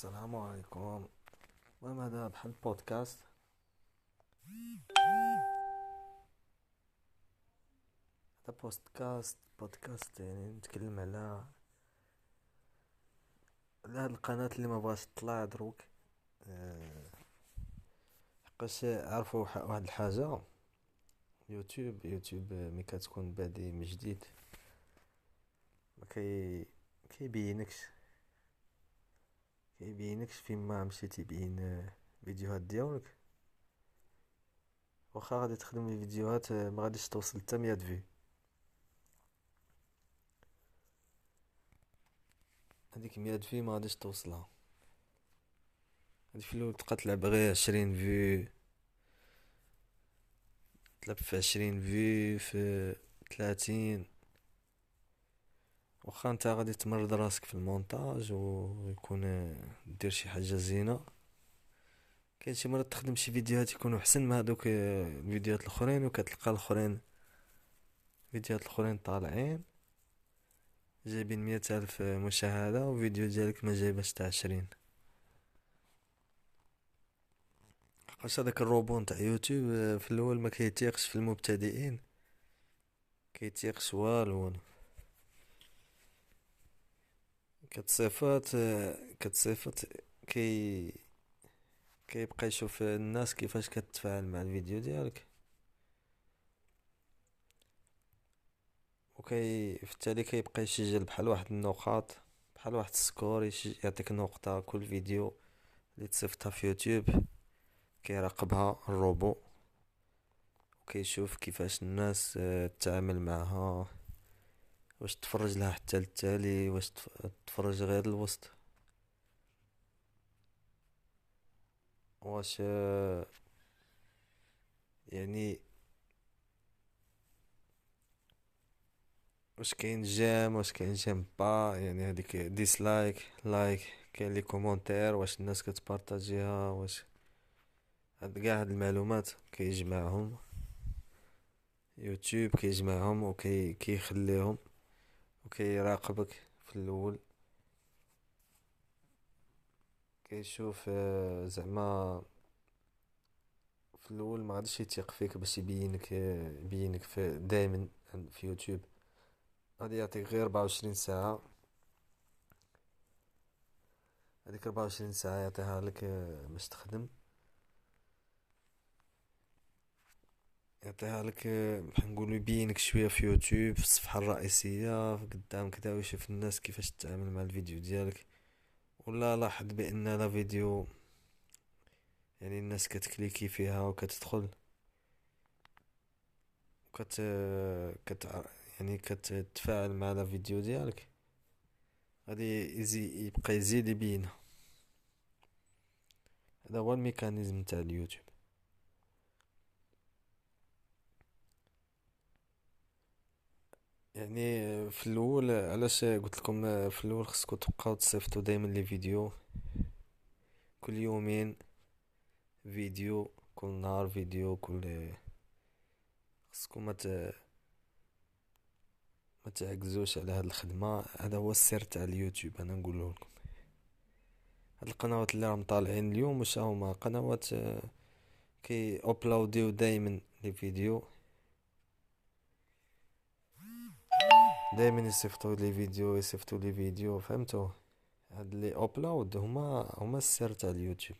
السلام عليكم. المهم هذا بحال بودكاست. هذا بودكاست يعني نتكلم على هاد القناة اللي ما بغاش تطلع دروك. أه، حقاش عرفوا واحد الحاجة. يوتيوب ملي كتكون بادي من جديد ما كيبينكش فين ما مشيتي بين فيديوهات ديالك. واخا غادي تخدم الفيديوهات ما غاديش توصل حتى 100 فيو. هذيك 100 فيو ما غاديش توصلها. هادي في الاول تبقى تلعب غير 20 فيو، تلعب في 20 فيو في 30. واخا انت غادي تمرض راسك في المونتاج ويكون دير شي حاجه زينه. كاين شي مرات تخدم شي فيديوهات يكونوا احسن من هذوك الفيديوهات الاخرين، وكتلقى فيديوهات الاخرين طالعين جايبين 100,000 مشاهده، وفيديو ديالك ما جايبش تاع 20. حقاش هذاك الروبون تاع يوتيوب في الاول ما كيتيقش في المبتدئين، كيتيقش والو. كتصيفط كي كيبقى يشوف الناس كيفاش كتفاعل مع الفيديو ديالك، في التالي كيبقى يسجل بحال واحد النقاط، بحال واحد السكور. يعطيك نقطة كل فيديو اللي تصيفطها في يوتيوب، كيراقبها الروبو وكيشوف كيفاش الناس تتعامل معها، واش تفرج لها حتى للتالي، واش تفرج غير الوسط، واش يعني واش كاين جيم با، يعني هذيك ديسلايك لايك. كاين لي كومونتير، واش الناس كتبارطاجيها، واش هاد المعلومات كيجمعهم يوتيوب، كيجمعهم كيخليهم وكيراقبك في الاول. كيشوف زعما في الاول ما غاديش يثيق فيك باش يبينك في دائما في يوتيوب. غادي يعطيك غير 24 ساعة. هذيك 24 ساعة يعطيها لك باش تخدم. يعطيها لك بحال نقولو يبينك شوية في يوتيوب في الصفحة الرئيسية في قدام كدا، ويشوف الناس كيفاش تتعامل مع الفيديو ديالك. ولا لاحظ بان لا فيديو يعني الناس كتكليكي فيها وكتدخل وكت كت يعني كتتفاعل مع لا فيديو ديالك، غادي يبقى يزيد يبينها. هذا هو الميكانيزم تاع اليوتيوب. يعني في الاول علاش قلت لكم في الاول خصكم تبقاو تصيفطوا دائما لي فيديو كل يومين، فيديو كل نهار، فيديو كل. خصكم ما تعجزوش على هاد الخدمه. هذا هو السر تاع اليوتيوب، انا نقوله لكم. هاد القنوات اللي راهم طالعين اليوم واش هما قنوات كي ابلوديو دائما لي فيديو، دائما يصيفطوا لي فيديو فهمتوا. هاد لي ابلود هما السر تاع اليوتيوب.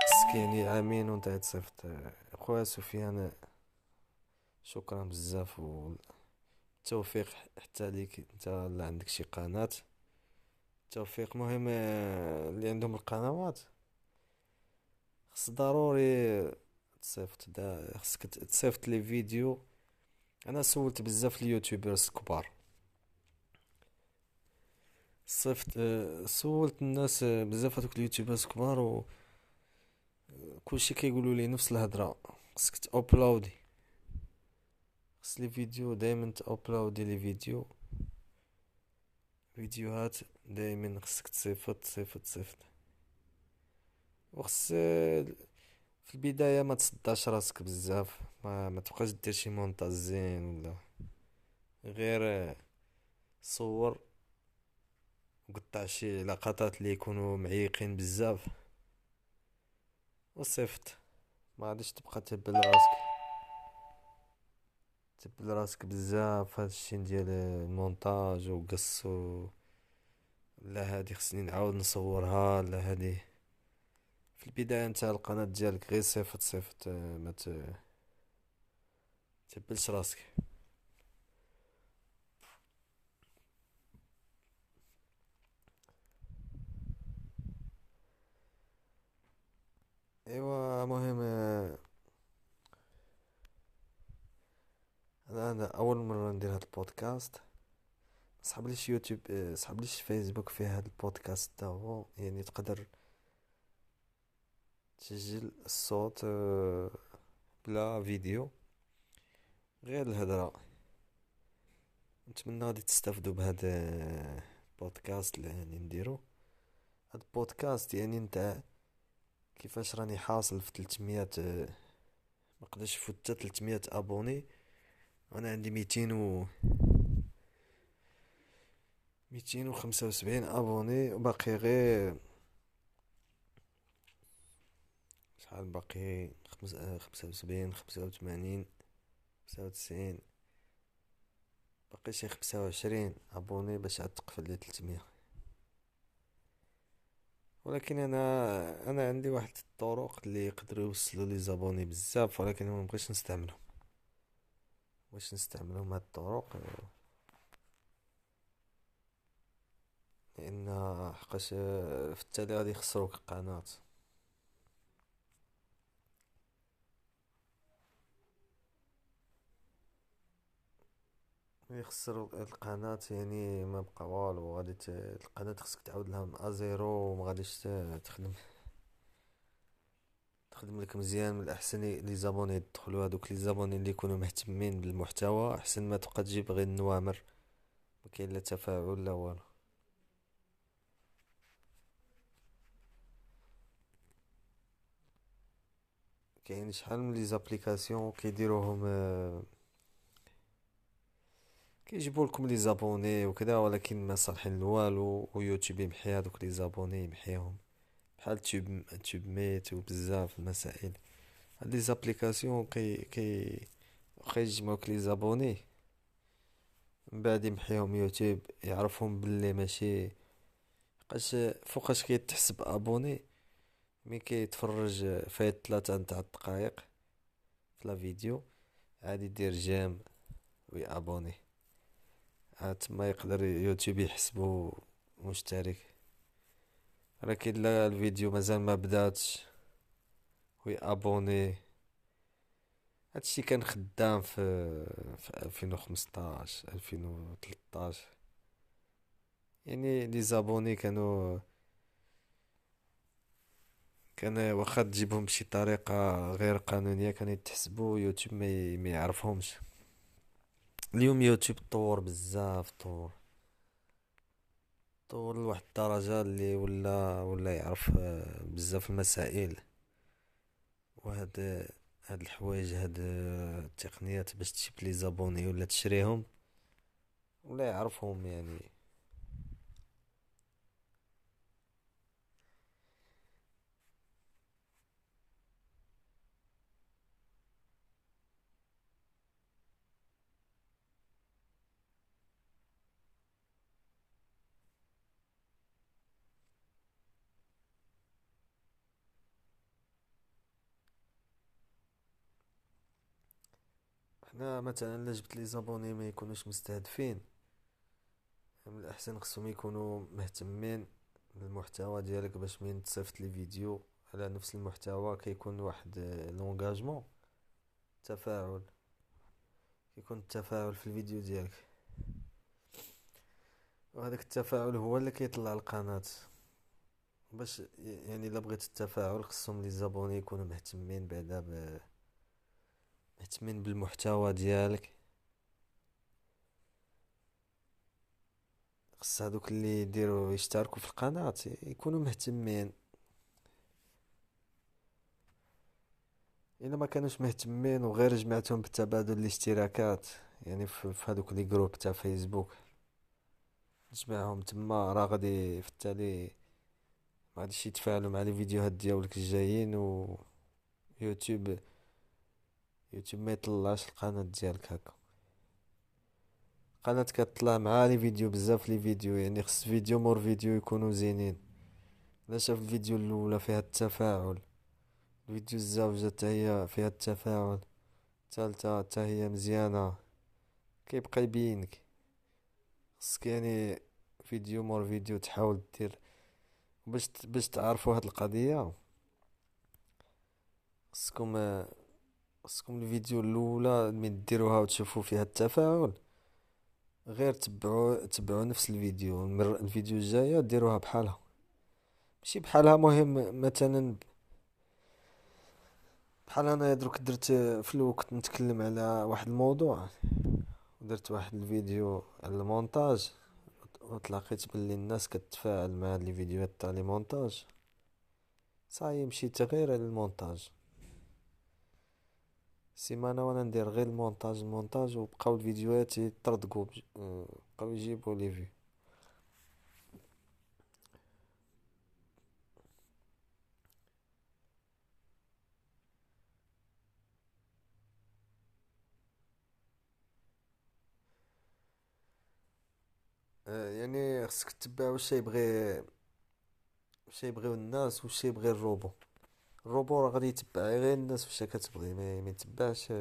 خصك يعني عامين وانت تصيفط. خويا سفيان، شكرا بزاف والتوفيق حتى ليك انت اللي عندك شي قناة. التوفيق مهم. اللي عندهم القنوات خص ضروري خصك تصيفط لي فيديو. انا سولت بزاف اليوتيوبرز كبار، صيفط سولت الناس بزاف هذوك اليوتيوبرز كبار، وكلشي كيقولوا لي نفس الهضره. خصك تابلودي، خص لي فيديو دائما تابلودي لي فيديوهات دائما خصك تصيفط. وخص في البدايه ما تصداش راسك بزاف، ما تبقاش دير شي مونتاج زين، ولا غير صور وقطع شي لقطات اللي يكونوا معيقين بزاف وصيفط. ما غاديش تبقى تبل راسك بزاف هادشي ديال المونتاج وقص لا هادي خصني نعاود نصورها، لا هادي. في البداية انت القناة ديالك غير صيفط صيفط، ما تبلش راسك. ايوا مهم، انا اول مرة ندير هاد البودكاست. صحابليش يوتيوب، صحابليش فيسبوك فيه هاد البودكاست تا هو، يعني تقدر تسجل الصوت بلا فيديو، غير الهضرة. نتمنى غادي تستافدوا بهذا البودكاست اللي يعني نديرو. هاد البودكاست يعني نتاع كيفاش راني حاصل في 300، ما قدرش نفوت حتى 300 ابوني، وانا عندي 275 ابوني، وباقي غير شحال باقي؟ 75، 85، 95، باقي شي 25 ابوني باش عاد تقفل لي 300. ولكن انا عندي واحد الطرق اللي يقدروا يوصلوا لي زابوني بزاف، ولكن ما بغيتش نستعملهم. هاد الطرق، لان حقاش في التالي غادي يخسروك القناة. يخسروا القناة، يعني ما بقى والو. غادي القناة خصك تعاود لها من ازيرو، وما غاديش تخدم لك مزيان. من الاحسن لي زابوني يدخلوا، هذوك لي زابوني اللي يكونوا مهتمين بالمحتوى، احسن ما تبقى تجيب غير النوامر، ما كاين لا تفاعل لا والو. كاين شحال من لي زابليكاسيون كيديروهم، كيجيبوا لكم لي زابوني وكذا، ولكن ما صالحين لوالو. ويوتيوب يمحي هذوك لي زابوني، يمحيهم. بحال تيوب ميت وبزاف المسائل. هاد لي زابليكاسيون واخا يجمعوك لي زابوني، من بعد يمحيهم يوتيوب، يعرفهم باللي ماشي بقاش فوقاش كيتحسب ابوني. مي كيتفرج فايت 3 نتاع الدقائق في لا فيديو، عادي يدير جيم وي ابوني، عاد تما يقدر يوتيوب يحسبو مشترك. ولكن لا، الفيديو مازال ما بداتش وي ابوني. هادشي كان خدام في 2015 2013. يعني لي زابوني كان واخا تجيبهم بشي طريقة غير قانونية كانوا يتحسبوا. يوتيوب ما يعرفهمش. اليوم يوتيوب طور بزاف، طور لواحد الدرجة اللي ولا يعرف بزاف المسائل. هاد الحوايج، هاد التقنيات باش تجيب لي زابوني ولا تشريهم ولا يعرفهم يعني. حنا مثلا الا جبت لي زابوني ما يكونوش مستهدفين، من الاحسن خصهم يكونوا مهتمين بالمحتوى ديالك، باش من تصيفط لي فيديو على نفس المحتوى كيكون واحد لونغاجمون، تفاعل. يكون التفاعل في الفيديو ديالك، وهذاك التفاعل هو اللي كيطلع القناة. باش يعني الا بغيت التفاعل خصهم لي زابوني يكونوا مهتمين بعدا مهتمين بالمحتوى ديالك. خص هادوك اللي يديروا يشتركوا في القناة يكونوا مهتمين. الا ما كانوش مهتمين وغير جمعتهم بتبادل الاشتراكات، يعني في هادوك لي جروب تاع فيسبوك، تجمعهم تما، راه غادي في التالي ما غاديش يتفاعلوا مع لي فيديوهات ديالك الجايين، و يوتيوب يوتيوب ما يطلعش القناة ديالك هكا. القناة كتطلع مع لي فيديو، بزاف لي فيديو، يعني خص فيديو مور فيديو يكونوا زينين. الا شاف الفيديو الاولى فيها التفاعل، الفيديو الزوجة حتى هي فيها التفاعل، الثالثة حتى هي مزيانة، كيبقى يبينك. خصك يعني فيديو مور فيديو تحاول دير باش تعرفوا هاد القضية. خصكم خصكم الفيديو الاولى من ديروها وتشوفوا فيها التفاعل، غير تبعوا نفس الفيديو، الفيديو الجاية ديروها بحالها، ماشي بحالها. مهم مثلا بحال انا دروك درت في الوقت نتكلم على واحد الموضوع، ودرت واحد الفيديو على المونتاج، وتلاقيت باللي الناس كتفاعل مع هاد لي فيديوهات تاع لي مونتاج، صاي مشيت غير على المونتاج. سيمانة وانا ندير غير المونتاج، وبقاو الفيديوهات يطردقوا بقاو يجيبوا لي فيو. يعني خصك تتبع واش يبغيو الناس، واش يبغي الروبو. الروبو راه غادي يتبع غير الناس واش كتبغي، ما يتبعش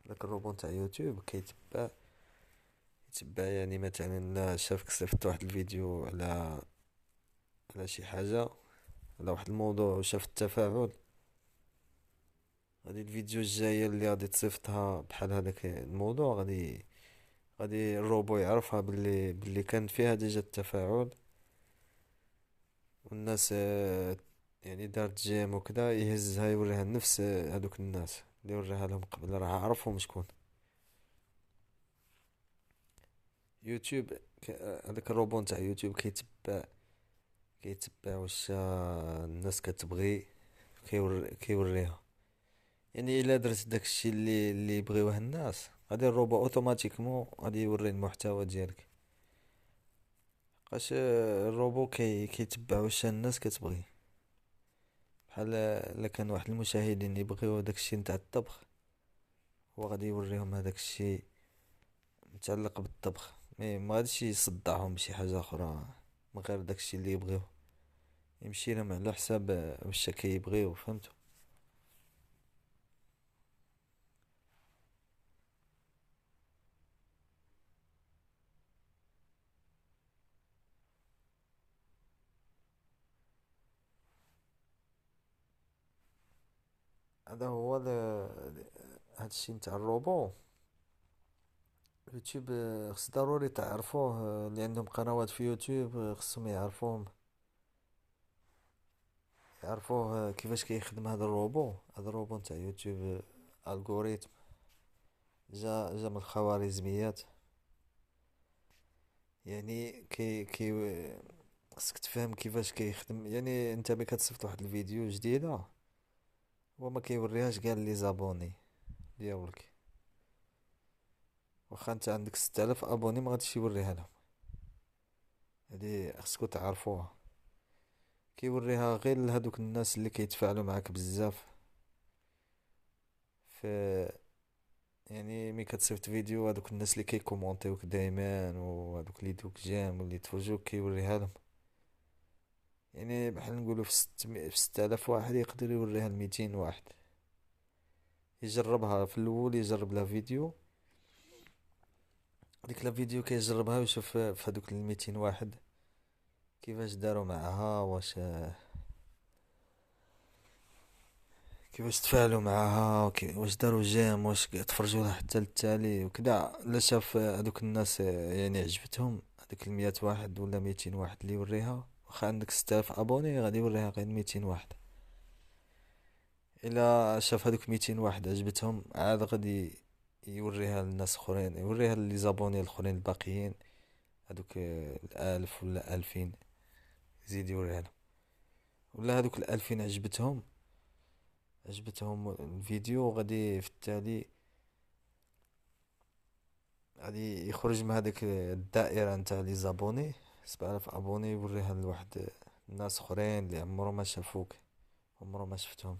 داك الروبو تاع يوتيوب يتبع يعني مثلا لا شافك صيفط واحد الفيديو على شي حاجة، على واحد الموضوع، وشاف التفاعل، غادي الفيديو الجاية اللي غادي تصيفطها بحال هذاك الموضوع، غادي الروبو يعرفها باللي كان فيها ديجا التفاعل، والناس يعني دارت جيم وكذا، يهزها يوريها لنفس هذوك الناس اللي وريها لهم قبل، راه عرفهم شكون. يوتيوب هذاك الروبو تاع يوتيوب كيتبع واش الناس كتبغي، كيوريها. يعني الا درت داكشي اللي يبغيوه الناس، غادي الروبو اوتوماتيكمون غادي يوري المحتوى ديالك. بقاش الروبو كيتبع واش الناس كتبغي. بحال الا كان واحد المشاهدين يبغيو داكشي نتاع الطبخ، هو غادي يوريهم هذاك الشيء متعلق بالطبخ، ما غاديش يصدعهم بشي حاجة اخرى من غير داكشي اللي يبغيو، يمشي لهم على حساب واش كيبغيو، فهمتوا. هذا هو هادشي نتاع الروبو. يوتيوب خص ضروري تعرفوه، اللي عندهم قنوات في يوتيوب خصهم يعرفوه كيفاش كيخدم هذا الروبو. هذا الروبو نتاع يوتيوب الغوريثم، جا من الخوارزميات. يعني خصك تفهم كيفاش كيخدم. يعني انت ملي كتصيفط واحد الفيديو جديده، هو ما كيوريهاش كاع لي زابوني ديالك. واخا انت عندك 6000 ابوني ما غاديش يوريها لهم. هادي خصكو تعرفوها. كيوريها غير لهادوك الناس اللي كيتفاعلوا معاك بزاف. في يعني ملي كتصيفط فيديو، هادوك الناس اللي كيكومونتيوك دايما، وهادوك اللي يدوك جيم واللي يتفرجوك كيوريها لهم. يعني بحال نقولوا في 6000 واحد يقدر يوريها ل200 واحد. يجربها في الاول، يجرب لها فيديو، ديك لا فيديو كيجربها ويشوف في هذوك ال200 واحد كيفاش داروا معها، كيفاش تفاعلوا معها، واش داروا جيم، واش تفرجوا لها حتى للتالي وكذا. لا شاف هذوك الناس يعني عجبتهم هذوك ال100 واحد ولا 200 واحد اللي يوريها، واخا عندك 6000 ابوني غادي يوريها غير 200 واحد. الا شاف هذوك 200 واحد عجبتهم، عاد غادي يوريها للناس اخرين، يوريها لي زابوني الاخرين الباقيين، هذوك الالف ولا 2000، يزيد يوريها لهم. ولا هذوك الألفين عجبتهم الفيديو، غادي في التالي غادي يخرج من هذيك الدائره نتاع لي زابوني. 7000 ابوني يوريها لواحد الناس اخرين اللي عمرهم ما شافوك، عمرهم ما شفتهم.